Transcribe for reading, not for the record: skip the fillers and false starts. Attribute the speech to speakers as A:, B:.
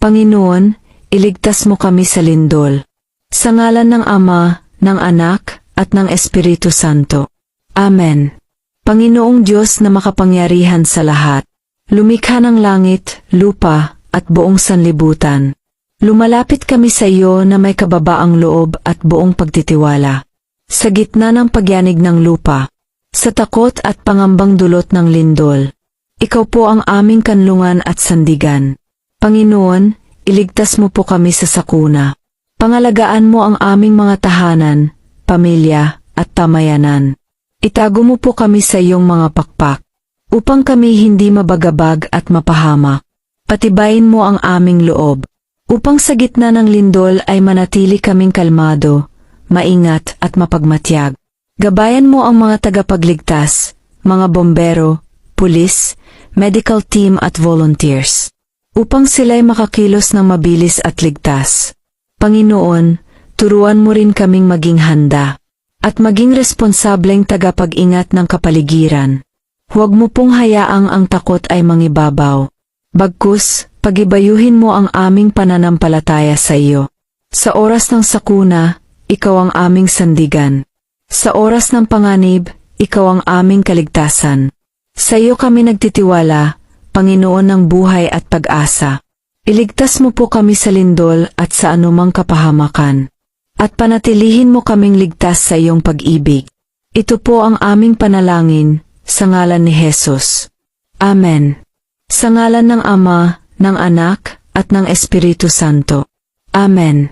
A: Panginoon, iligtas mo kami sa lindol. Sa ngalan ng Ama, ng Anak, at ng Espiritu Santo. Amen. Panginoong Diyos na makapangyarihan sa lahat, lumikha ng langit, lupa, at buong sanlibutan. Lumalapit kami sa iyo na may kababaang loob at buong pagtitiwala. Sa gitna ng pagyanig ng lupa, sa takot at pangambang dulot ng lindol, ikaw po ang aming kanlungan at sandigan. Panginoon, iligtas mo po kami sa sakuna. Pangalagaan mo ang aming mga tahanan, pamilya, at tamayanan. Itago mo po kami sa iyong mga pakpak, upang kami hindi mabagabag at mapahamak. Patibayin mo ang aming loob, upang sa gitna ng lindol ay manatili kaming kalmado, maingat at mapagmatyag. Gabayan mo ang mga tagapagligtas, mga bombero, pulis, medical team at volunteers, upang sila'y makakilos ng mabilis at ligtas. Panginoon, turuan mo rin kaming maging handa, at maging responsableng tagapag-ingat ng kapaligiran. Huwag mo pong hayaang ang takot ay mangibabaw. Bagkus, pagibayuhin mo ang aming pananampalataya sa iyo. Sa oras ng sakuna, ikaw ang aming sandigan. Sa oras ng panganib, ikaw ang aming kaligtasan. Sa iyo kami nagtitiwala, Panginoon ng buhay at pag-asa. Iligtas mo po kami sa lindol at sa anumang kapahamakan. At panatilihin mo kaming ligtas sa iyong pag-ibig. Ito po ang aming panalangin, sa ngalan ni Jesus. Amen. Sa ngalan ng Ama, ng Anak, at ng Espiritu Santo. Amen.